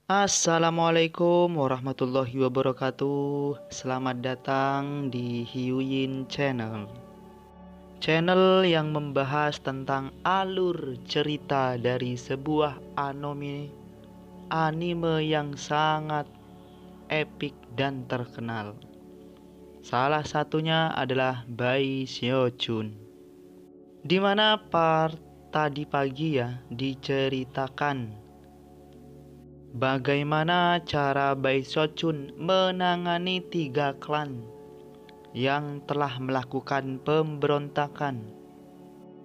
Assalamualaikum warahmatullahi wabarakatuh. Selamat datang di Hiyuyin Channel. Channel yang membahas tentang alur cerita dari sebuah anime yang sangat epik dan terkenal. Salah satunya adalah Bai Xiaojun. Di mana tadi pagi ya diceritakan bagaimana cara Bai Xiaojun menangani 3 klan yang telah melakukan pemberontakan.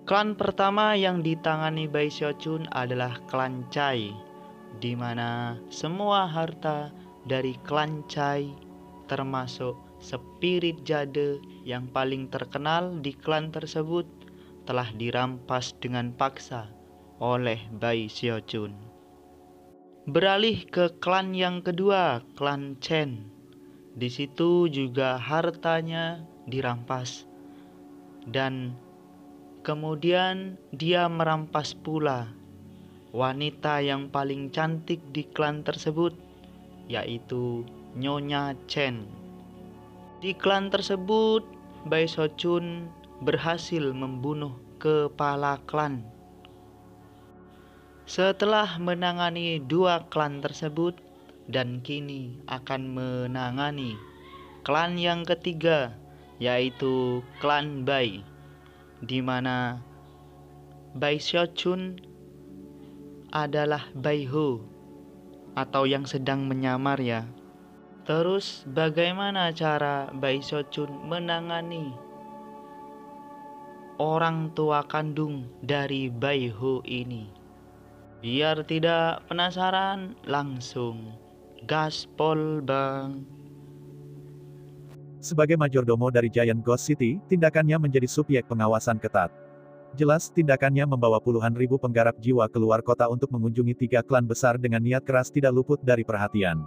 Klan pertama yang ditangani Bai Xiaojun adalah klan Cai, di mana semua harta dari klan Cai termasuk spirit jade yang paling terkenal di klan tersebut telah dirampas dengan paksa oleh Bai Xiaojun. Beralih ke klan yang kedua, klan Chen. Di situ juga hartanya dirampas. Dan kemudian dia merampas pula wanita yang paling cantik di klan tersebut, yaitu Nyonya Chen. Di klan tersebut, Bai Xiaojun berhasil membunuh kepala klan. Setelah menangani 2 klan tersebut, dan kini akan menangani klan yang ketiga, yaitu klan Bai, di mana Bai Xiaojun adalah Bai Ho atau yang sedang menyamar ya. Terus bagaimana cara Bai Xiaojun menangani orang tua kandung dari Bai Ho ini? Biar tidak penasaran, langsung gaspol bang. Sebagai majordomo dari Giant Ghost City, tindakannya menjadi subjek pengawasan ketat. Jelas, tindakannya membawa puluhan ribu penggarap jiwa keluar kota untuk mengunjungi 3 klan besar dengan niat keras tidak luput dari perhatian.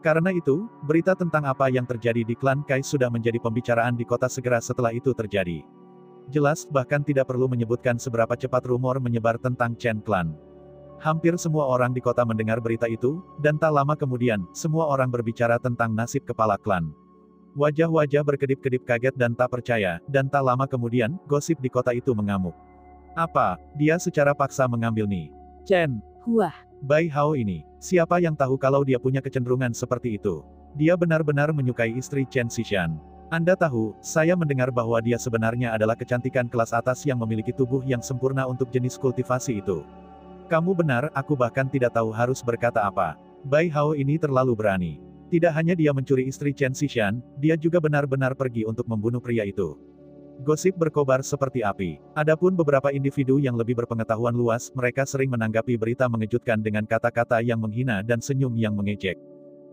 Karena itu, berita tentang apa yang terjadi di klan Kai sudah menjadi pembicaraan di kota segera setelah itu terjadi. Jelas, bahkan tidak perlu menyebutkan seberapa cepat rumor menyebar tentang Chen Clan. Hampir semua orang di kota mendengar berita itu, dan tak lama kemudian, semua orang berbicara tentang nasib kepala klan. Wajah-wajah berkedip-kedip kaget dan tak percaya, dan tak lama kemudian, gosip di kota itu mengamuk. Apa? Dia secara paksa mengambil nih. Chen. Wah, Bai Hao ini. Siapa yang tahu kalau dia punya kecenderungan seperti itu? Dia benar-benar menyukai istri Chen Xishan. Anda tahu, saya mendengar bahwa dia sebenarnya adalah kecantikan kelas atas yang memiliki tubuh yang sempurna untuk jenis kultivasi itu. Kamu benar, aku bahkan tidak tahu harus berkata apa. Bai Hao ini terlalu berani. Tidak hanya dia mencuri istri Chen Xishan, dia juga benar-benar pergi untuk membunuh pria itu. Gosip berkobar seperti api. Adapun beberapa individu yang lebih berpengetahuan luas, mereka sering menanggapi berita mengejutkan dengan kata-kata yang menghina dan senyum yang mengejek.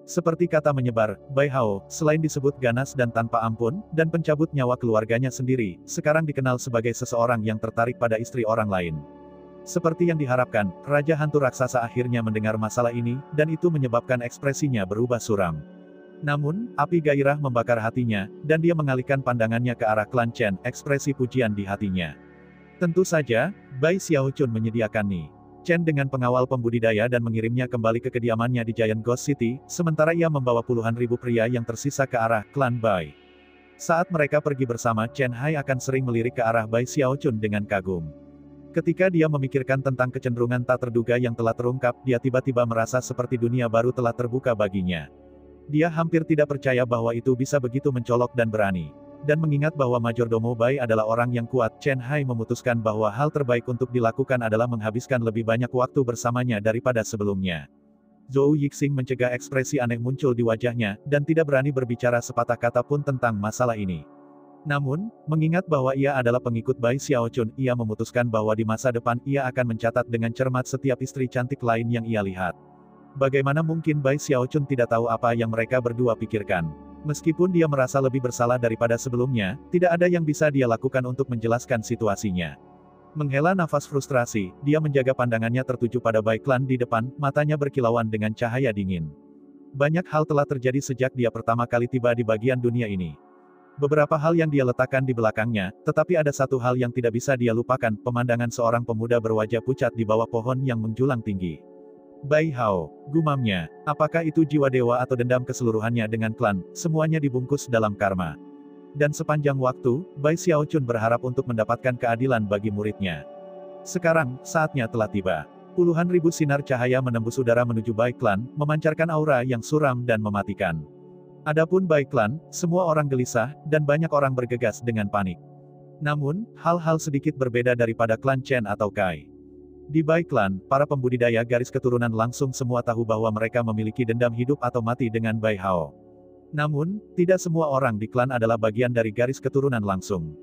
Seperti kata menyebar, Bai Hao, selain disebut ganas dan tanpa ampun, dan pencabut nyawa keluarganya sendiri, sekarang dikenal sebagai seseorang yang tertarik pada istri orang lain. Seperti yang diharapkan, Raja Hantu Raksasa akhirnya mendengar masalah ini, dan itu menyebabkan ekspresinya berubah suram. Namun, api gairah membakar hatinya, dan dia mengalihkan pandangannya ke arah klan Chen, ekspresi pujian di hatinya. Tentu saja, Bai Xiaojun menyediakan Ni Chen dengan pengawal pembudidaya dan mengirimnya kembali ke kediamannya di Giant Ghost City, sementara ia membawa puluhan ribu pria yang tersisa ke arah klan Bai. Saat mereka pergi bersama, Chen Hai akan sering melirik ke arah Bai Xiaojun dengan kagum. Ketika dia memikirkan tentang kecenderungan tak terduga yang telah terungkap, dia tiba-tiba merasa seperti dunia baru telah terbuka baginya. Dia hampir tidak percaya bahwa itu bisa begitu mencolok dan berani. Dan mengingat bahwa Majordomo Bai adalah orang yang kuat, Chen Hai memutuskan bahwa hal terbaik untuk dilakukan adalah menghabiskan lebih banyak waktu bersamanya daripada sebelumnya. Zhou Yixing mencegah ekspresi aneh muncul di wajahnya, dan tidak berani berbicara sepatah kata pun tentang masalah ini. Namun, mengingat bahwa ia adalah pengikut Bai Xiaojun, ia memutuskan bahwa di masa depan ia akan mencatat dengan cermat setiap istri cantik lain yang ia lihat. Bagaimana mungkin Bai Xiaojun tidak tahu apa yang mereka berdua pikirkan? Meskipun dia merasa lebih bersalah daripada sebelumnya, tidak ada yang bisa dia lakukan untuk menjelaskan situasinya. Menghela nafas frustrasi, dia menjaga pandangannya tertuju pada Bai Clan di depan, matanya berkilauan dengan cahaya dingin. Banyak hal telah terjadi sejak dia pertama kali tiba di bagian dunia ini. Beberapa hal yang dia letakkan di belakangnya, tetapi ada satu hal yang tidak bisa dia lupakan, pemandangan seorang pemuda berwajah pucat di bawah pohon yang menjulang tinggi. Bai Hao, gumamnya, apakah itu jiwa dewa atau dendam keseluruhannya dengan klan, semuanya dibungkus dalam karma. Dan sepanjang waktu, Bai Xiaochun berharap untuk mendapatkan keadilan bagi muridnya. Sekarang, saatnya telah tiba. Puluhan ribu sinar cahaya menembus udara menuju Bai Clan, memancarkan aura yang suram dan mematikan. Adapun Bai Clan, semua orang gelisah, dan banyak orang bergegas dengan panik. Namun, hal-hal sedikit berbeda daripada klan Chen atau Kai. Di Bai Clan, para pembudidaya garis keturunan langsung semua tahu bahwa mereka memiliki dendam hidup atau mati dengan Bai Hao. Namun, tidak semua orang di klan adalah bagian dari garis keturunan langsung.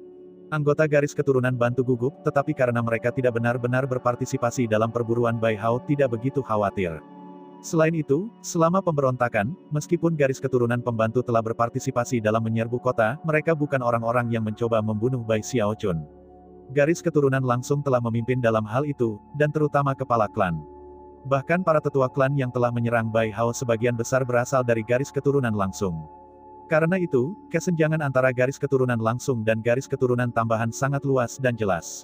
Anggota garis keturunan bantu gugup, tetapi karena mereka tidak benar-benar berpartisipasi dalam perburuan Bai Hao tidak begitu khawatir. Selain itu, selama pemberontakan, meskipun garis keturunan pembantu telah berpartisipasi dalam menyerbu kota, mereka bukan orang-orang yang mencoba membunuh Bai Xiaochun. Garis keturunan langsung telah memimpin dalam hal itu, dan terutama kepala klan. Bahkan para tetua klan yang telah menyerang Bai Hao sebagian besar berasal dari garis keturunan langsung. Karena itu, kesenjangan antara garis keturunan langsung dan garis keturunan tambahan sangat luas dan jelas.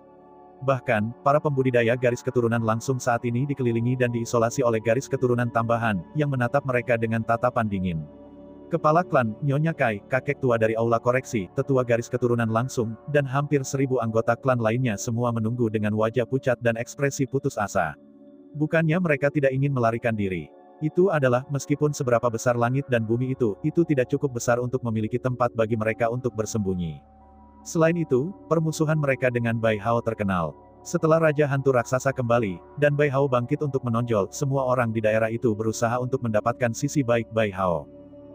Bahkan, para pembudidaya garis keturunan langsung saat ini dikelilingi dan diisolasi oleh garis keturunan tambahan, yang menatap mereka dengan tatapan dingin. Kepala klan, Nyonya Kai, kakek tua dari Aula Koreksi, tetua garis keturunan langsung, dan hampir 1000 anggota klan lainnya semua menunggu dengan wajah pucat dan ekspresi putus asa. Bukannya mereka tidak ingin melarikan diri. Itu adalah, meskipun seberapa besar langit dan bumi itu tidak cukup besar untuk memiliki tempat bagi mereka untuk bersembunyi. Selain itu, permusuhan mereka dengan Bai Hao terkenal. Setelah Raja Hantu Raksasa kembali, dan Bai Hao bangkit untuk menonjol, semua orang di daerah itu berusaha untuk mendapatkan sisi baik Bai Hao.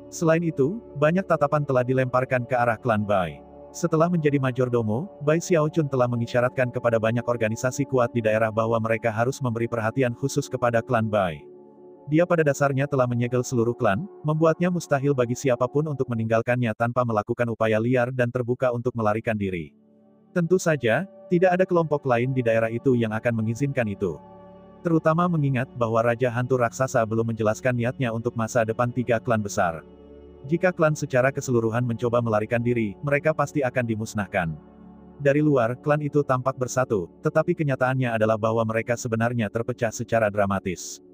Selain itu, banyak tatapan telah dilemparkan ke arah klan Bai. Setelah menjadi majordomo, Bai Xiaochun telah mengisyaratkan kepada banyak organisasi kuat di daerah bahwa mereka harus memberi perhatian khusus kepada klan Bai. Dia pada dasarnya telah menyegel seluruh klan, membuatnya mustahil bagi siapapun untuk meninggalkannya tanpa melakukan upaya liar dan terbuka untuk melarikan diri. Tentu saja, tidak ada kelompok lain di daerah itu yang akan mengizinkan itu. Terutama mengingat bahwa Raja Hantu Raksasa belum menjelaskan niatnya untuk masa depan 3 klan besar. Jika klan secara keseluruhan mencoba melarikan diri, mereka pasti akan dimusnahkan. Dari luar, klan itu tampak bersatu, tetapi kenyataannya adalah bahwa mereka sebenarnya terpecah secara dramatis.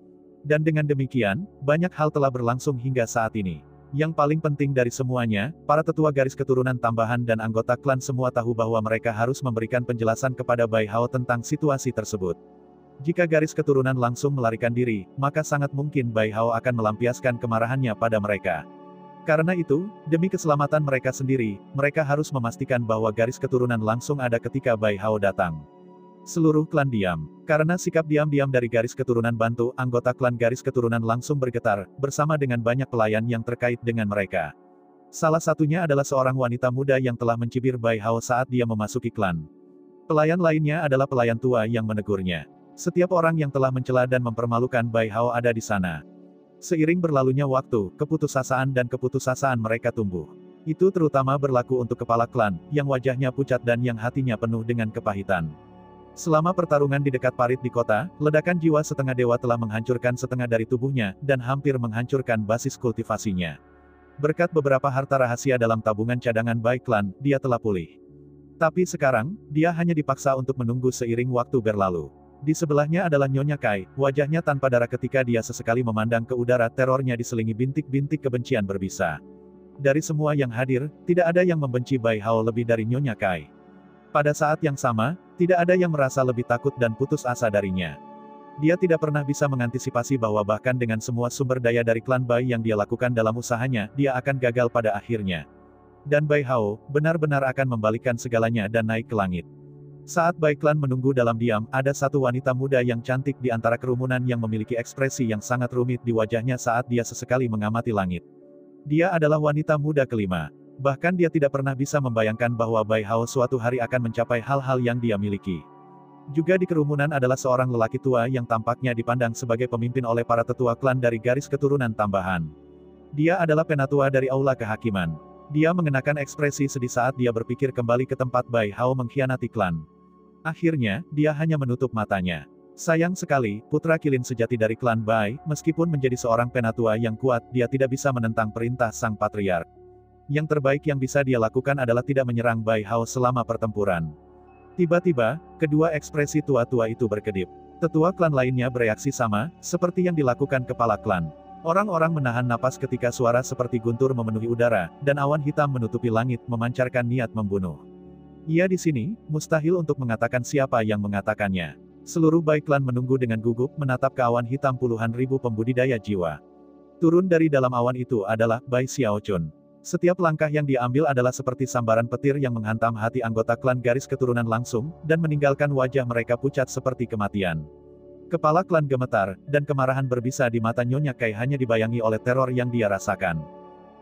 Dan dengan demikian, banyak hal telah berlangsung hingga saat ini. Yang paling penting dari semuanya, para tetua garis keturunan tambahan dan anggota klan semua tahu bahwa mereka harus memberikan penjelasan kepada Bai Hao tentang situasi tersebut. Jika garis keturunan langsung melarikan diri, maka sangat mungkin Bai Hao akan melampiaskan kemarahannya pada mereka. Karena itu, demi keselamatan mereka sendiri, mereka harus memastikan bahwa garis keturunan langsung ada ketika Bai Hao datang. Seluruh klan diam. Karena sikap diam-diam dari garis keturunan bantu, anggota klan garis keturunan langsung bergetar, bersama dengan banyak pelayan yang terkait dengan mereka. Salah satunya adalah seorang wanita muda yang telah mencibir Bai Hao saat dia memasuki klan. Pelayan lainnya adalah pelayan tua yang menegurnya. Setiap orang yang telah mencela dan mempermalukan Bai Hao ada di sana. Seiring berlalunya waktu, keputusasaan dan keputusasaan mereka tumbuh. Itu terutama berlaku untuk kepala klan, yang wajahnya pucat dan yang hatinya penuh dengan kepahitan. Selama pertarungan di dekat parit di kota, ledakan jiwa setengah dewa telah menghancurkan setengah dari tubuhnya, dan hampir menghancurkan basis kultivasinya. Berkat beberapa harta rahasia dalam tabungan cadangan Bai Clan, dia telah pulih. Tapi sekarang, dia hanya dipaksa untuk menunggu seiring waktu berlalu. Di sebelahnya adalah Nyonya Kai, wajahnya tanpa darah ketika dia sesekali memandang ke udara, terornya diselingi bintik-bintik kebencian berbisa. Dari semua yang hadir, tidak ada yang membenci Bai Hao lebih dari Nyonya Kai. Pada saat yang sama, tidak ada yang merasa lebih takut dan putus asa darinya. Dia tidak pernah bisa mengantisipasi bahwa bahkan dengan semua sumber daya dari klan Bai yang dia lakukan dalam usahanya, dia akan gagal pada akhirnya. Dan Bai Hao, benar-benar akan membalikkan segalanya dan naik ke langit. Saat Bai Clan menunggu dalam diam, ada satu wanita muda yang cantik di antara kerumunan yang memiliki ekspresi yang sangat rumit di wajahnya saat dia sesekali mengamati langit. Dia adalah wanita muda kelima. Bahkan dia tidak pernah bisa membayangkan bahwa Bai Hao suatu hari akan mencapai hal-hal yang dia miliki. Juga di kerumunan adalah seorang lelaki tua yang tampaknya dipandang sebagai pemimpin oleh para tetua klan dari garis keturunan tambahan. Dia adalah penatua dari Aula Kehakiman. Dia mengenakan ekspresi sedih saat dia berpikir kembali ke tempat Bai Hao mengkhianati klan. Akhirnya, dia hanya menutup matanya. Sayang sekali, putra kilin sejati dari klan Bai, meskipun menjadi seorang penatua yang kuat, dia tidak bisa menentang perintah sang patriark. Yang terbaik yang bisa dia lakukan adalah tidak menyerang Bai Hao selama pertempuran. Tiba-tiba, kedua ekspresi tua-tua itu berkedip. Tetua klan lainnya bereaksi sama, seperti yang dilakukan kepala klan. Orang-orang menahan napas ketika suara seperti guntur memenuhi udara, dan awan hitam menutupi langit memancarkan niat membunuh. Ia di sini, mustahil untuk mengatakan siapa yang mengatakannya. Seluruh Bai klan menunggu dengan gugup menatap ke awan hitam puluhan ribu pembudidaya jiwa. Turun dari dalam awan itu adalah Bai Xiaochun. Setiap langkah yang diambil adalah seperti sambaran petir yang menghantam hati anggota klan garis keturunan langsung, dan meninggalkan wajah mereka pucat seperti kematian. Kepala klan gemetar, dan kemarahan berbisa di mata Nyonya Kai hanya dibayangi oleh teror yang dia rasakan.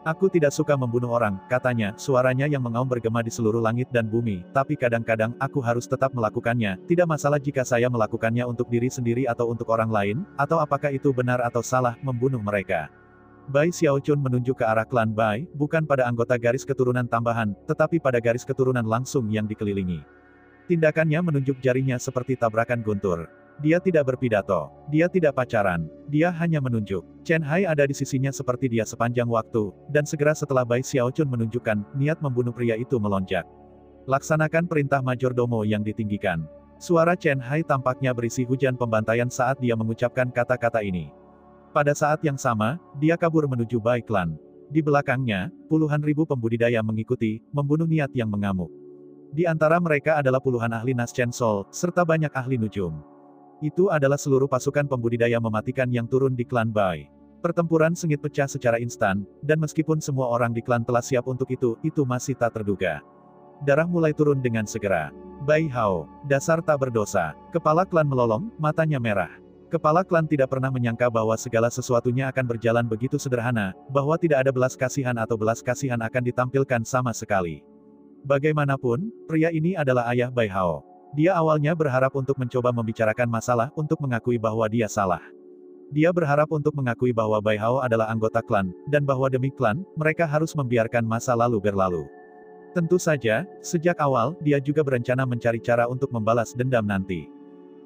Aku tidak suka membunuh orang, katanya, suaranya yang mengaum bergema di seluruh langit dan bumi, tapi kadang-kadang, aku harus tetap melakukannya, tidak masalah jika saya melakukannya untuk diri sendiri atau untuk orang lain, atau apakah itu benar atau salah, membunuh mereka. Bai Xiaochun menunjuk ke arah klan Bai, bukan pada anggota garis keturunan tambahan, tetapi pada garis keturunan langsung yang dikelilingi. Tindakannya menunjuk jarinya seperti tabrakan guntur. Dia tidak berpidato. Dia tidak pacaran. Dia hanya menunjuk. Chen Hai ada di sisinya seperti dia sepanjang waktu, dan segera setelah Bai Xiaochun menunjukkan, niat membunuh pria itu melonjak. Laksanakan perintah majordomo yang ditinggikan. Suara Chen Hai tampaknya berisi hujan pembantaian saat dia mengucapkan kata-kata ini. Pada saat yang sama, dia kabur menuju Bai Klan. Di belakangnya, puluhan ribu pembudidaya mengikuti, membunuh niat yang mengamuk. Di antara mereka adalah puluhan ahli Nas Chen Sol, serta banyak ahli nujum. Itu adalah seluruh pasukan pembudidaya mematikan yang turun di klan Bai. Pertempuran sengit pecah secara instan, dan meskipun semua orang di klan telah siap untuk itu masih tak terduga. Darah mulai turun dengan segera. Bai Hao, dasar tak berdosa. Kepala klan melolong, matanya merah. Kepala klan tidak pernah menyangka bahwa segala sesuatunya akan berjalan begitu sederhana, bahwa tidak ada belas kasihan atau belas kasihan akan ditampilkan sama sekali. Bagaimanapun, pria ini adalah ayah Bai Hao. Dia awalnya berharap untuk mencoba membicarakan masalah untuk mengakui bahwa dia salah. Dia berharap untuk mengakui bahwa Bai Hao adalah anggota klan, dan bahwa demi klan, mereka harus membiarkan masa lalu berlalu. Tentu saja, sejak awal, dia juga berencana mencari cara untuk membalas dendam nanti.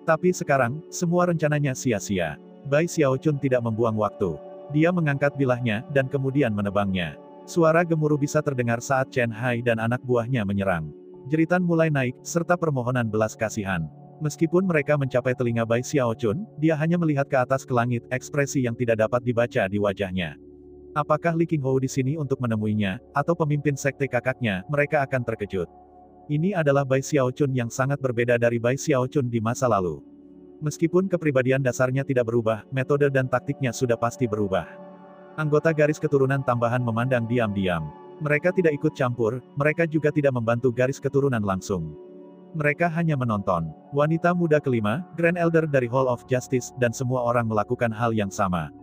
Tapi sekarang, semua rencananya sia-sia. Bai Xiaochun tidak membuang waktu. Dia mengangkat bilahnya, dan kemudian menebangnya. Suara gemuruh bisa terdengar saat Chen Hai dan anak buahnya menyerang. Jeritan mulai naik, serta permohonan belas kasihan. Meskipun mereka mencapai telinga Bai Xiaochun, dia hanya melihat ke atas ke langit, ekspresi yang tidak dapat dibaca di wajahnya. Apakah Li Qinghou di sini untuk menemuinya, atau pemimpin sekte kakaknya, mereka akan terkejut. Ini adalah Bai Xiaochun yang sangat berbeda dari Bai Xiaochun di masa lalu. Meskipun kepribadian dasarnya tidak berubah, metode dan taktiknya sudah pasti berubah. Anggota garis keturunan tambahan memandang diam-diam. Mereka tidak ikut campur, mereka juga tidak membantu garis keturunan langsung. Mereka hanya menonton. Wanita muda kelima, Grand Elder dari Hall of Justice, dan semua orang melakukan hal yang sama.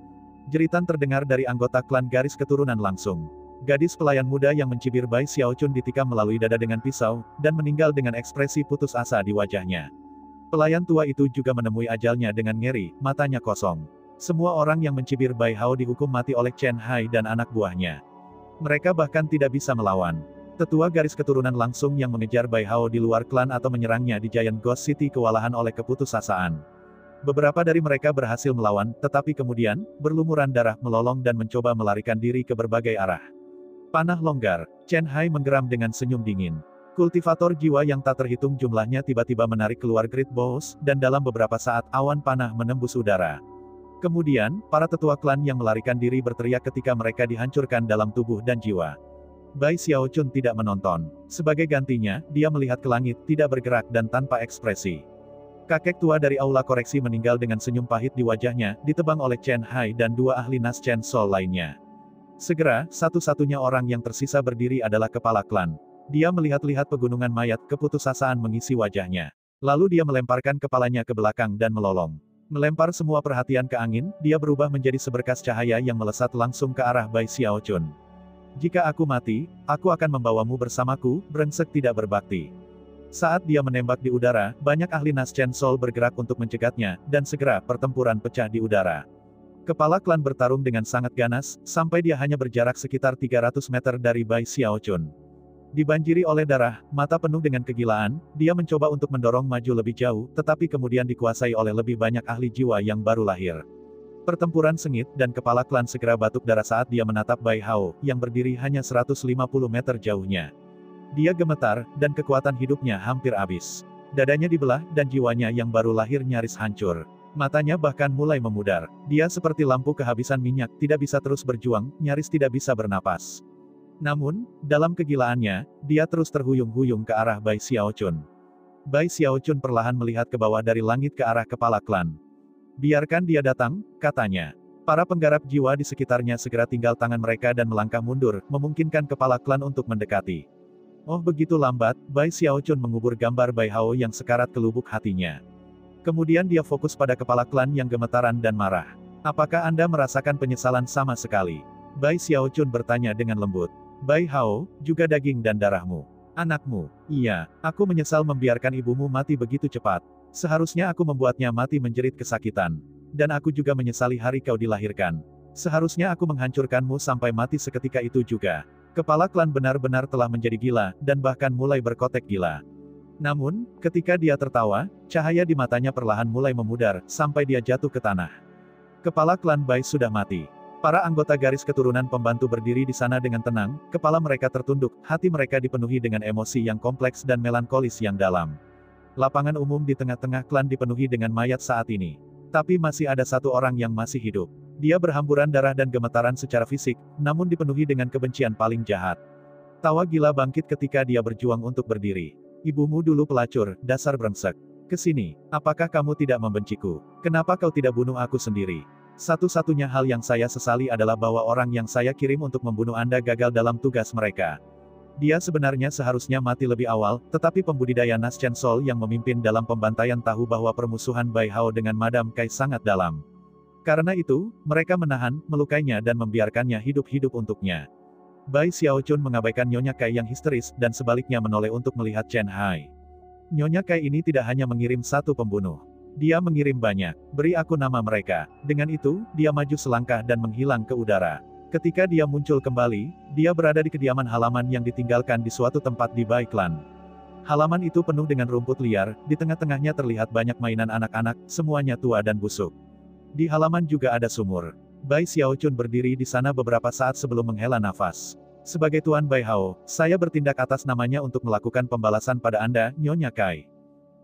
Jeritan terdengar dari anggota klan garis keturunan langsung. Gadis pelayan muda yang mencibir Bai Xiaochun ditikam melalui dada dengan pisau, dan meninggal dengan ekspresi putus asa di wajahnya. Pelayan tua itu juga menemui ajalnya dengan ngeri, matanya kosong. Semua orang yang mencibir Bai Hao dihukum mati oleh Chen Hai dan anak buahnya. Mereka bahkan tidak bisa melawan. Tetua garis keturunan langsung yang mengejar Bai Hao di luar klan atau menyerangnya di Giant Ghost City kewalahan oleh keputusasaan. Beberapa dari mereka berhasil melawan, tetapi kemudian, berlumuran darah melolong dan mencoba melarikan diri ke berbagai arah. Panah longgar. Chen Hai menggeram dengan senyum dingin. Kultivator jiwa yang tak terhitung jumlahnya tiba-tiba menarik keluar Great Bows, dan dalam beberapa saat awan panah menembus udara. Kemudian, para tetua klan yang melarikan diri berteriak ketika mereka dihancurkan dalam tubuh dan jiwa. Bai Xiaochun tidak menonton. Sebagai gantinya, dia melihat ke langit, tidak bergerak dan tanpa ekspresi. Kakek tua dari aula koreksi meninggal dengan senyum pahit di wajahnya, ditebang oleh Chen Hai dan dua ahli Nas Chen Sol lainnya. Segera, satu-satunya orang yang tersisa berdiri adalah kepala klan. Dia melihat-lihat pegunungan mayat, keputusasaan mengisi wajahnya. Lalu dia melemparkan kepalanya ke belakang dan melolong. Melempar semua perhatian ke angin, dia berubah menjadi seberkas cahaya yang melesat langsung ke arah Bai Xiaochun. Jika aku mati, aku akan membawamu bersamaku, brengsek tidak berbakti. Saat dia menembak di udara, banyak ahli Nas Chen Sol bergerak untuk mencegatnya, dan segera, pertempuran pecah di udara. Kepala klan bertarung dengan sangat ganas, sampai dia hanya berjarak sekitar 300 meter dari Bai Xiaochun. Dibanjiri oleh darah, mata penuh dengan kegilaan, dia mencoba untuk mendorong maju lebih jauh, tetapi kemudian dikuasai oleh lebih banyak ahli jiwa yang baru lahir. Pertempuran sengit, dan kepala klan segera batuk darah saat dia menatap Bai Hao, yang berdiri hanya 150 meter jauhnya. Dia gemetar, dan kekuatan hidupnya hampir habis. Dadanya dibelah, dan jiwanya yang baru lahir nyaris hancur. Matanya bahkan mulai memudar. Dia seperti lampu kehabisan minyak, tidak bisa terus berjuang, nyaris tidak bisa bernapas. Namun, dalam kegilaannya, dia terus terhuyung-huyung ke arah Bai Xiaochun. Bai Xiaochun perlahan melihat ke bawah dari langit ke arah kepala klan. Biarkan dia datang, katanya. Para penggarap jiwa di sekitarnya segera tinggal tangan mereka dan melangkah mundur, memungkinkan kepala klan untuk mendekati. Oh begitu lambat, Bai Xiaochun mengubur gambar Bai Hao yang sekarat ke lubuk hatinya. Kemudian dia fokus pada kepala klan yang gemetaran dan marah. Apakah Anda merasakan penyesalan sama sekali? Bai Xiaochun bertanya dengan lembut. Bai Hao, juga daging dan darahmu. Anakmu. Iya, aku menyesal membiarkan ibumu mati begitu cepat. Seharusnya aku membuatnya mati menjerit kesakitan. Dan aku juga menyesali hari kau dilahirkan. Seharusnya aku menghancurkanmu sampai mati seketika itu juga. Kepala klan benar-benar telah menjadi gila, dan bahkan mulai berkotek gila. Namun, ketika dia tertawa, cahaya di matanya perlahan mulai memudar, sampai dia jatuh ke tanah. Kepala klan Bai sudah mati. Para anggota garis keturunan pembantu berdiri di sana dengan tenang, kepala mereka tertunduk, hati mereka dipenuhi dengan emosi yang kompleks dan melankolis yang dalam. Lapangan umum di tengah-tengah klan dipenuhi dengan mayat saat ini. Tapi masih ada satu orang yang masih hidup. Dia berhamburan darah dan gemetaran secara fisik, namun dipenuhi dengan kebencian paling jahat. Tawa gila bangkit ketika dia berjuang untuk berdiri. Ibumu dulu pelacur, dasar brengsek. Kesini, apakah kamu tidak membenciku? Kenapa kau tidak bunuh aku sendiri? Satu-satunya hal yang saya sesali adalah bahwa orang yang saya kirim untuk membunuh Anda gagal dalam tugas mereka. Dia sebenarnya seharusnya mati lebih awal, tetapi pembudidaya Nas Chen Sol yang memimpin dalam pembantaian tahu bahwa permusuhan Bai Hao dengan Madam Kai sangat dalam. Karena itu, mereka menahan, melukainya dan membiarkannya hidup-hidup untuknya. Bai Xiaochun mengabaikan Nyonya Kai yang histeris, dan sebaliknya menoleh untuk melihat Chen Hai. Nyonya Kai ini tidak hanya mengirim satu pembunuh. Dia mengirim banyak. Beri aku nama mereka. Dengan itu, dia maju selangkah dan menghilang ke udara. Ketika dia muncul kembali, dia berada di kediaman halaman yang ditinggalkan di suatu tempat di Bai Clan. Halaman itu penuh dengan rumput liar, di tengah-tengahnya terlihat banyak mainan anak-anak, semuanya tua dan busuk. Di halaman juga ada sumur. Bai Xiaochun berdiri di sana beberapa saat sebelum menghela nafas. Sebagai Tuan Bai Hao, saya bertindak atas namanya untuk melakukan pembalasan pada Anda, Nyonya Kai.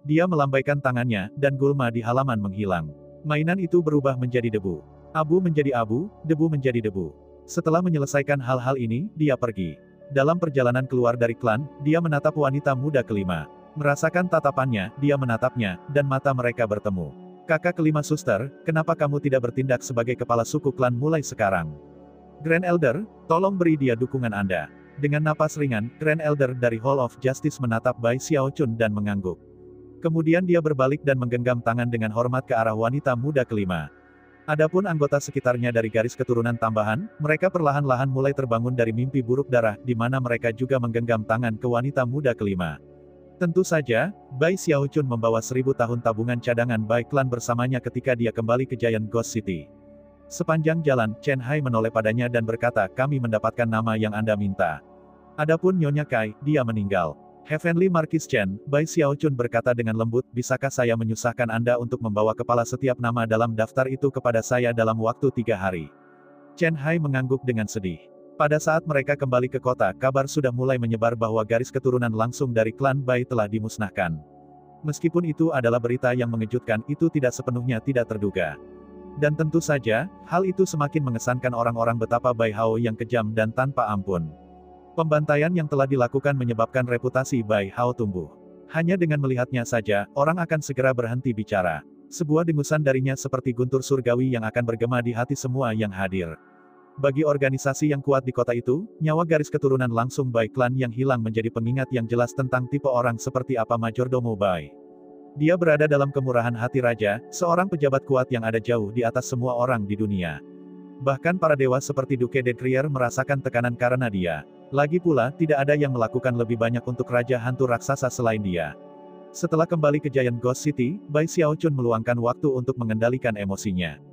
Dia melambaikan tangannya, dan gulma di halaman menghilang. Mainan itu berubah menjadi debu. Abu menjadi abu, debu menjadi debu. Setelah menyelesaikan hal-hal ini, dia pergi. Dalam perjalanan keluar dari klan, dia menatap wanita muda kelima. Merasakan tatapannya, dia menatapnya, dan mata mereka bertemu. Kakak kelima suster, kenapa kamu tidak bertindak sebagai kepala suku klan mulai sekarang? Grand Elder, tolong beri dia dukungan Anda. Dengan napas ringan, Grand Elder dari Hall of Justice menatap Bai Xiaochun dan mengangguk. Kemudian dia berbalik dan menggenggam tangan dengan hormat ke arah wanita muda kelima. Adapun anggota sekitarnya dari garis keturunan tambahan, mereka perlahan-lahan mulai terbangun dari mimpi buruk darah, di mana mereka juga menggenggam tangan ke wanita muda kelima. Tentu saja, Bai Xiaochun membawa 1000 tahun tabungan cadangan Bai Clan bersamanya ketika dia kembali ke Giant Ghost City. Sepanjang jalan, Chen Hai menoleh padanya dan berkata, kami mendapatkan nama yang Anda minta. Adapun Nyonya Kai, dia meninggal. Heavenly Marquis Chen, Bai Xiaochun berkata dengan lembut, bisakah saya menyusahkan Anda untuk membawa kepala setiap nama dalam daftar itu kepada saya dalam waktu 3 hari? Chen Hai mengangguk dengan sedih. Pada saat mereka kembali ke kota, kabar sudah mulai menyebar bahwa garis keturunan langsung dari klan Bai telah dimusnahkan. Meskipun itu adalah berita yang mengejutkan, itu tidak sepenuhnya tidak terduga. Dan tentu saja, hal itu semakin mengesankan orang-orang betapa Bai Hao yang kejam dan tanpa ampun. Pembantaian yang telah dilakukan menyebabkan reputasi Bai Hao tumbuh. Hanya dengan melihatnya saja, orang akan segera berhenti bicara. Sebuah dengusan darinya seperti guntur surgawi yang akan bergema di hati semua yang hadir. Bagi organisasi yang kuat di kota itu, nyawa garis keturunan langsung Bai Clan yang hilang menjadi pengingat yang jelas tentang tipe orang seperti apa Majordomo Bai. Dia berada dalam kemurahan hati raja, seorang pejabat kuat yang ada jauh di atas semua orang di dunia. Bahkan para dewa seperti Duke de Trier merasakan tekanan karena dia. Lagi pula, tidak ada yang melakukan lebih banyak untuk raja hantu raksasa selain dia. Setelah kembali ke Giant Ghost City, Bai Xiaochun meluangkan waktu untuk mengendalikan emosinya.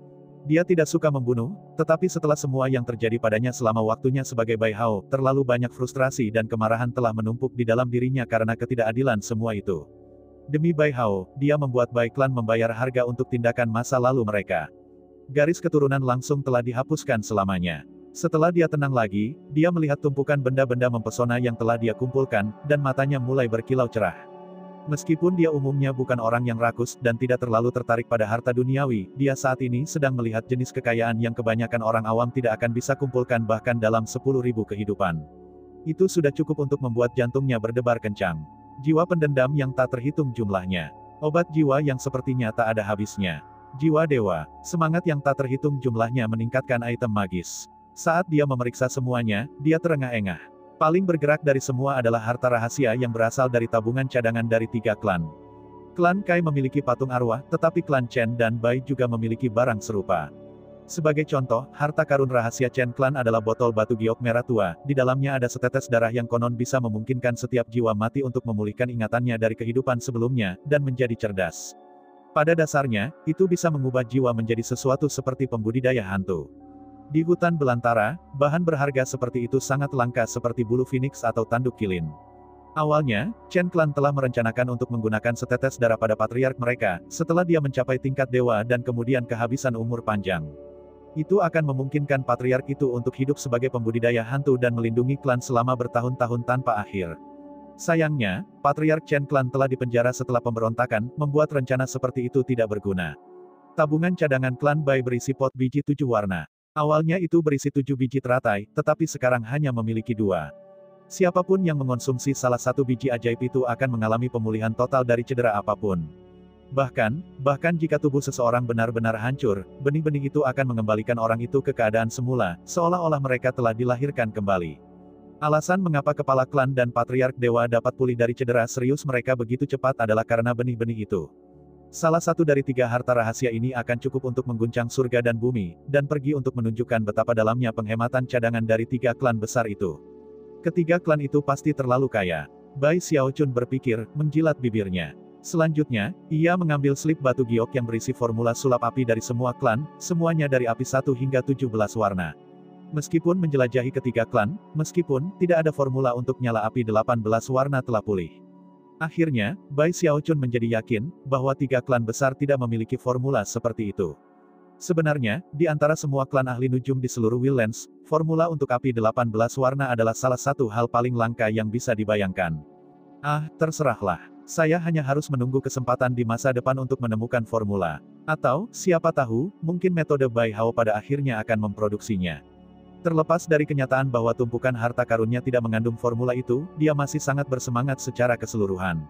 Dia tidak suka membunuh, tetapi setelah semua yang terjadi padanya selama waktunya sebagai Bai Hao, terlalu banyak frustrasi dan kemarahan telah menumpuk di dalam dirinya karena ketidakadilan semua itu. Demi Bai Hao, dia membuat Bai Clan membayar harga untuk tindakan masa lalu mereka. Garis keturunan langsung telah dihapuskan selamanya. Setelah dia tenang lagi, dia melihat tumpukan benda-benda mempesona yang telah dia kumpulkan, dan matanya mulai berkilau cerah. Meskipun dia umumnya bukan orang yang rakus dan tidak terlalu tertarik pada harta duniawi, dia saat ini sedang melihat jenis kekayaan yang kebanyakan orang awam tidak akan bisa kumpulkan bahkan dalam 10.000 kehidupan. Itu sudah cukup untuk membuat jantungnya berdebar kencang. Jiwa pendendam yang tak terhitung jumlahnya. Obat jiwa yang sepertinya tak ada habisnya. Jiwa dewa, semangat yang tak terhitung jumlahnya meningkatkan item magis. Saat dia memeriksa semuanya, dia terengah-engah. Paling bergerak dari semua adalah harta rahasia yang berasal dari tabungan cadangan dari 3 klan. Klan Kai memiliki patung arwah, tetapi klan Chen dan Bai juga memiliki barang serupa. Sebagai contoh, harta karun rahasia Chen Klan adalah botol batu giok merah tua, di dalamnya ada setetes darah yang konon bisa memungkinkan setiap jiwa mati untuk memulihkan ingatannya dari kehidupan sebelumnya, dan menjadi cerdas. Pada dasarnya, itu bisa mengubah jiwa menjadi sesuatu seperti pembudidaya hantu. Di hutan belantara, bahan berharga seperti itu sangat langka seperti bulu phoenix atau tanduk kilin. Awalnya, Chen Clan telah merencanakan untuk menggunakan setetes darah pada patriark mereka, setelah dia mencapai tingkat dewa dan kemudian kehabisan umur panjang. Itu akan memungkinkan patriark itu untuk hidup sebagai pembudidaya hantu dan melindungi klan selama bertahun-tahun tanpa akhir. Sayangnya, patriark Chen Clan telah dipenjara setelah pemberontakan, membuat rencana seperti itu tidak berguna. Tabungan cadangan klan Bai berisi pot biji 7 warna. Awalnya itu berisi 7 biji teratai, tetapi sekarang hanya memiliki 2. Siapapun yang mengonsumsi salah satu biji ajaib itu akan mengalami pemulihan total dari cedera apapun. Bahkan jika tubuh seseorang benar-benar hancur, benih-benih itu akan mengembalikan orang itu ke keadaan semula, seolah-olah mereka telah dilahirkan kembali. Alasan mengapa kepala klan dan patriark dewa dapat pulih dari cedera serius mereka begitu cepat adalah karena benih-benih itu. Salah satu dari 3 harta rahasia ini akan cukup untuk mengguncang surga dan bumi, dan pergi untuk menunjukkan betapa dalamnya penghematan cadangan dari 3 klan besar itu. Ketiga klan itu pasti terlalu kaya. Bai Xiaochun berpikir, menjilat bibirnya. Selanjutnya, ia mengambil slip batu giok yang berisi formula sulap api dari semua klan, semuanya dari api 1 hingga 17 warna. Meskipun menjelajahi ketiga klan, meskipun tidak ada formula untuk nyala api 18 warna telah pulih. Akhirnya, Bai Xiaochun menjadi yakin, bahwa 3 klan besar tidak memiliki formula seperti itu. Sebenarnya, di antara semua klan ahli nujum di seluruh Wildlands, formula untuk api 18 warna adalah salah satu hal paling langka yang bisa dibayangkan. Terserahlah. Saya hanya harus menunggu kesempatan di masa depan untuk menemukan formula. Atau, siapa tahu, mungkin metode Bai Hao pada akhirnya akan memproduksinya. Terlepas dari kenyataan bahwa tumpukan harta karunnya tidak mengandung formula itu, dia masih sangat bersemangat secara keseluruhan.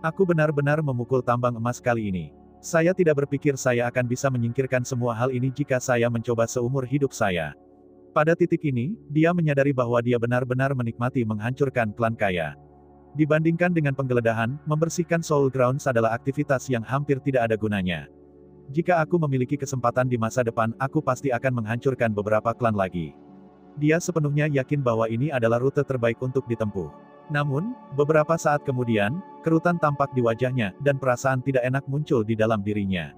Aku benar-benar memukul tambang emas kali ini. Saya tidak berpikir saya akan bisa menyingkirkan semua hal ini jika saya mencoba seumur hidup saya. Pada titik ini, dia menyadari bahwa dia benar-benar menikmati menghancurkan klan kaya. Dibandingkan dengan penggeledahan, membersihkan Soul Grounds adalah aktivitas yang hampir tidak ada gunanya. Jika aku memiliki kesempatan di masa depan, aku pasti akan menghancurkan beberapa klan lagi. Dia sepenuhnya yakin bahwa ini adalah rute terbaik untuk ditempuh. Namun, beberapa saat kemudian, kerutan tampak di wajahnya, dan perasaan tidak enak muncul di dalam dirinya.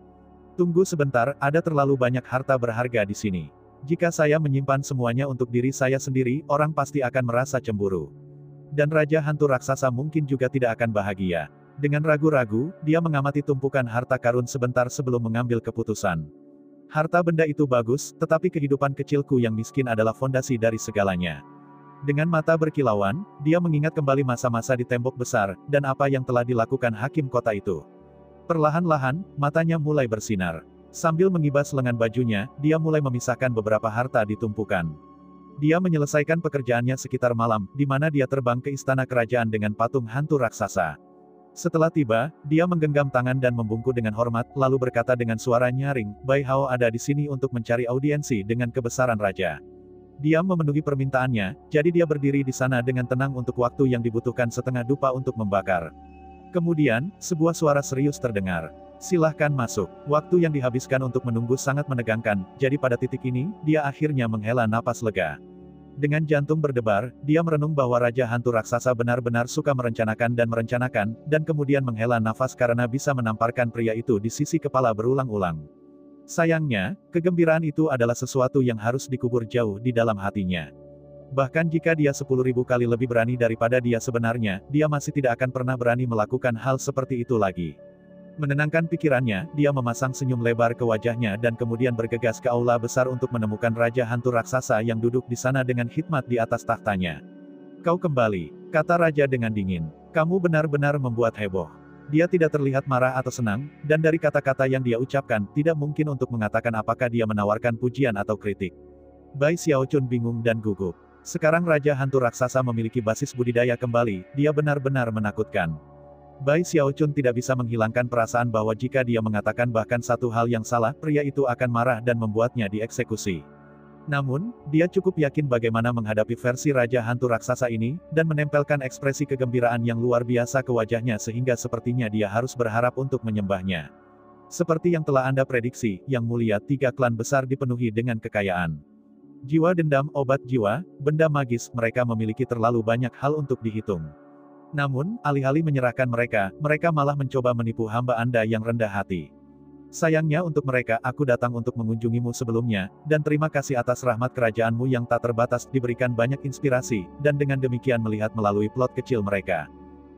Tunggu sebentar, ada terlalu banyak harta berharga di sini. Jika saya menyimpan semuanya untuk diri saya sendiri, orang pasti akan merasa cemburu. Dan Raja Hantu Raksasa mungkin juga tidak akan bahagia. Dengan ragu-ragu, dia mengamati tumpukan harta karun sebentar sebelum mengambil keputusan. Harta benda itu bagus, tetapi kehidupan kecilku yang miskin adalah fondasi dari segalanya. Dengan mata berkilauan, dia mengingat kembali masa-masa di tembok besar, dan apa yang telah dilakukan hakim kota itu. Perlahan-lahan, matanya mulai bersinar. Sambil mengibas lengan bajunya, dia mulai memisahkan beberapa harta di tumpukan. Dia menyelesaikan pekerjaannya sekitar malam, di mana dia terbang ke istana kerajaan dengan patung hantu raksasa. Setelah tiba, dia menggenggam tangan dan membungkuk dengan hormat, lalu berkata dengan suara nyaring, Bai Hao ada di sini untuk mencari audiensi dengan kebesaran raja. Dia memenuhi permintaannya, jadi dia berdiri di sana dengan tenang untuk waktu yang dibutuhkan setengah dupa untuk membakar. Kemudian, sebuah suara serius terdengar. Silahkan masuk. Waktu yang dihabiskan untuk menunggu sangat menegangkan, jadi pada titik ini, dia akhirnya menghela napas lega. Dengan jantung berdebar, dia merenung bahwa Raja Hantu Raksasa benar-benar suka merencanakan, dan kemudian menghela nafas karena bisa menamparkan pria itu di sisi kepala berulang-ulang. Sayangnya, kegembiraan itu adalah sesuatu yang harus dikubur jauh di dalam hatinya. Bahkan jika dia 10.000 kali lebih berani daripada dia sebenarnya, dia masih tidak akan pernah berani melakukan hal seperti itu lagi. Menenangkan pikirannya, dia memasang senyum lebar ke wajahnya dan kemudian bergegas ke aula besar untuk menemukan Raja Hantu Raksasa yang duduk di sana dengan hikmat di atas tahtanya. Kau kembali, kata Raja dengan dingin. Kamu benar-benar membuat heboh. Dia tidak terlihat marah atau senang, dan dari kata-kata yang dia ucapkan, tidak mungkin untuk mengatakan apakah dia menawarkan pujian atau kritik. Bai Xiaochun bingung dan gugup. Sekarang Raja Hantu Raksasa memiliki basis budidaya kembali, dia benar-benar menakutkan. Bai Xiaochun tidak bisa menghilangkan perasaan bahwa jika dia mengatakan bahkan satu hal yang salah, pria itu akan marah dan membuatnya dieksekusi. Namun, dia cukup yakin bagaimana menghadapi versi Raja Hantu Raksasa ini, dan menempelkan ekspresi kegembiraan yang luar biasa ke wajahnya sehingga sepertinya dia harus berharap untuk menyembahnya. Seperti yang telah Anda prediksi, Yang Mulia, 3 klan besar dipenuhi dengan kekayaan. Jiwa dendam, obat jiwa, benda magis, mereka memiliki terlalu banyak hal untuk dihitung. Namun, alih-alih menyerahkan mereka, mereka malah mencoba menipu hamba Anda yang rendah hati. Sayangnya untuk mereka, aku datang untuk mengunjungimu sebelumnya, dan terima kasih atas rahmat kerajaanmu yang tak terbatas, diberikan banyak inspirasi, dan dengan demikian melihat melalui plot kecil mereka.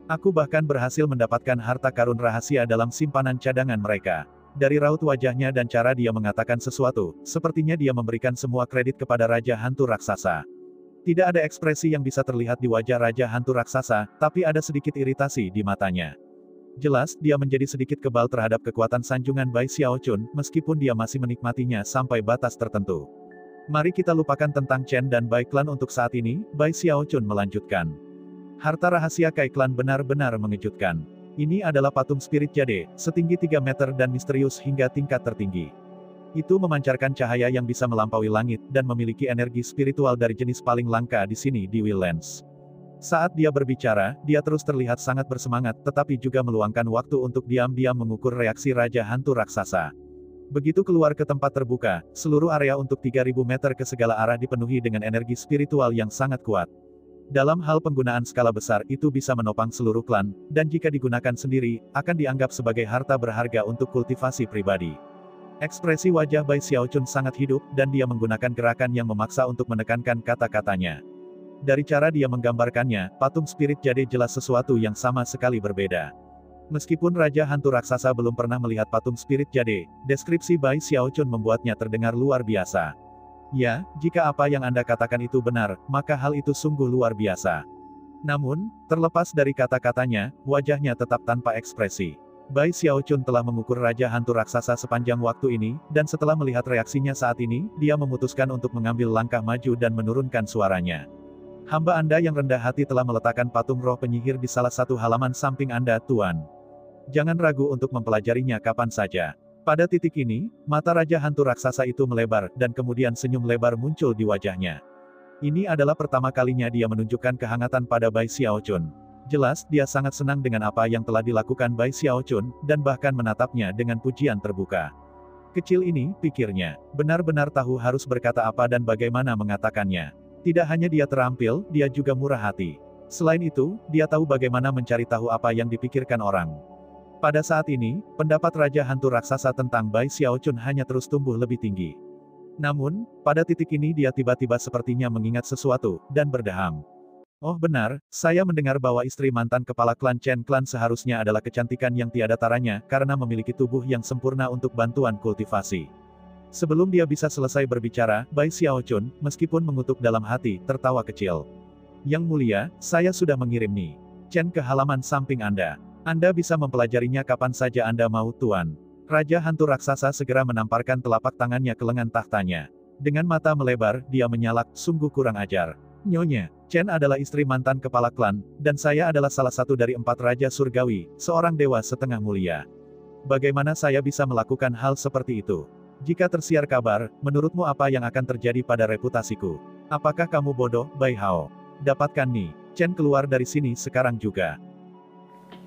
Aku bahkan berhasil mendapatkan harta karun rahasia dalam simpanan cadangan mereka. Dari raut wajahnya dan cara dia mengatakan sesuatu, sepertinya dia memberikan semua kredit kepada Raja Hantu Raksasa. Tidak ada ekspresi yang bisa terlihat di wajah Raja Hantu Raksasa, tapi ada sedikit iritasi di matanya. Jelas, dia menjadi sedikit kebal terhadap kekuatan sanjungan Bai Xiaochun, meskipun dia masih menikmatinya sampai batas tertentu. Mari kita lupakan tentang Chen dan Bai Clan untuk saat ini, Bai Xiaochun melanjutkan. Harta rahasia Kai Clan benar-benar mengejutkan. Ini adalah patung spirit jade, setinggi 3 meter dan misterius hingga tingkat tertinggi. Itu memancarkan cahaya yang bisa melampaui langit, dan memiliki energi spiritual dari jenis paling langka di sini di Willlands. Saat dia berbicara, dia terus terlihat sangat bersemangat, tetapi juga meluangkan waktu untuk diam-diam mengukur reaksi Raja Hantu Raksasa. Begitu keluar ke tempat terbuka, seluruh area untuk 3000 meter ke segala arah dipenuhi dengan energi spiritual yang sangat kuat. Dalam hal penggunaan skala besar, itu bisa menopang seluruh klan, dan jika digunakan sendiri, akan dianggap sebagai harta berharga untuk kultivasi pribadi. Ekspresi wajah Bai Xiaochun sangat hidup, dan dia menggunakan gerakan yang memaksa untuk menekankan kata-katanya. Dari cara dia menggambarkannya, patung spirit jade jelas sesuatu yang sama sekali berbeda. Meskipun Raja Hantu Raksasa belum pernah melihat patung spirit jade, deskripsi Bai Xiaochun membuatnya terdengar luar biasa. Ya, jika apa yang Anda katakan itu benar, maka hal itu sungguh luar biasa. Namun, terlepas dari kata-katanya, wajahnya tetap tanpa ekspresi. Bai Xiaochun telah mengukur Raja Hantu Raksasa sepanjang waktu ini, dan setelah melihat reaksinya saat ini, dia memutuskan untuk mengambil langkah maju dan menurunkan suaranya. Hamba Anda yang rendah hati telah meletakkan patung roh penyihir di salah satu halaman samping Anda, Tuan. Jangan ragu untuk mempelajarinya kapan saja. Pada titik ini, mata Raja Hantu Raksasa itu melebar, dan kemudian senyum lebar muncul di wajahnya. Ini adalah pertama kalinya dia menunjukkan kehangatan pada Bai Xiaochun. Jelas, dia sangat senang dengan apa yang telah dilakukan Bai Xiaochun, dan bahkan menatapnya dengan pujian terbuka. Kecil ini, pikirnya, benar-benar tahu harus berkata apa dan bagaimana mengatakannya. Tidak hanya dia terampil, dia juga murah hati. Selain itu, dia tahu bagaimana mencari tahu apa yang dipikirkan orang. Pada saat ini, pendapat Raja Hantu Raksasa tentang Bai Xiaochun hanya terus tumbuh lebih tinggi. Namun, pada titik ini dia tiba-tiba sepertinya mengingat sesuatu, dan berdeham. Oh benar, saya mendengar bahwa istri mantan kepala klan Chen Clan seharusnya adalah kecantikan yang tiada taranya, karena memiliki tubuh yang sempurna untuk bantuan kultivasi. Sebelum dia bisa selesai berbicara, Bai Xiaochun, meskipun mengutuk dalam hati, tertawa kecil. Yang Mulia, saya sudah mengirim Ni Chen ke halaman samping Anda. Anda bisa mempelajarinya kapan saja Anda mau, Tuan. Raja Hantu Raksasa segera menamparkan telapak tangannya ke lengan tahtanya. Dengan mata melebar, dia menyalak, sungguh kurang ajar. Nyonya, Chen adalah istri mantan kepala klan, dan saya adalah salah satu dari 4 Raja Surgawi, seorang dewa setengah mulia. Bagaimana saya bisa melakukan hal seperti itu? Jika tersiar kabar, menurutmu apa yang akan terjadi pada reputasiku? Apakah kamu bodoh, Bai Hao? Dapatkan Ni Chen keluar dari sini sekarang juga.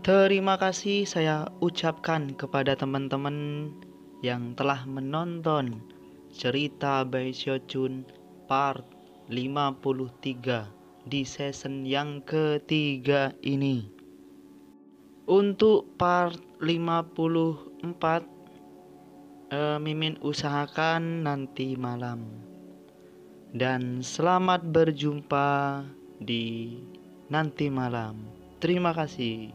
Terima kasih saya ucapkan kepada teman-teman yang telah menonton cerita Bai Xiaochun part 53 di season yang ketiga ini. Untuk part 54, Mimin usahakan nanti malam. Dan selamat berjumpa di nanti malam. Terima kasih.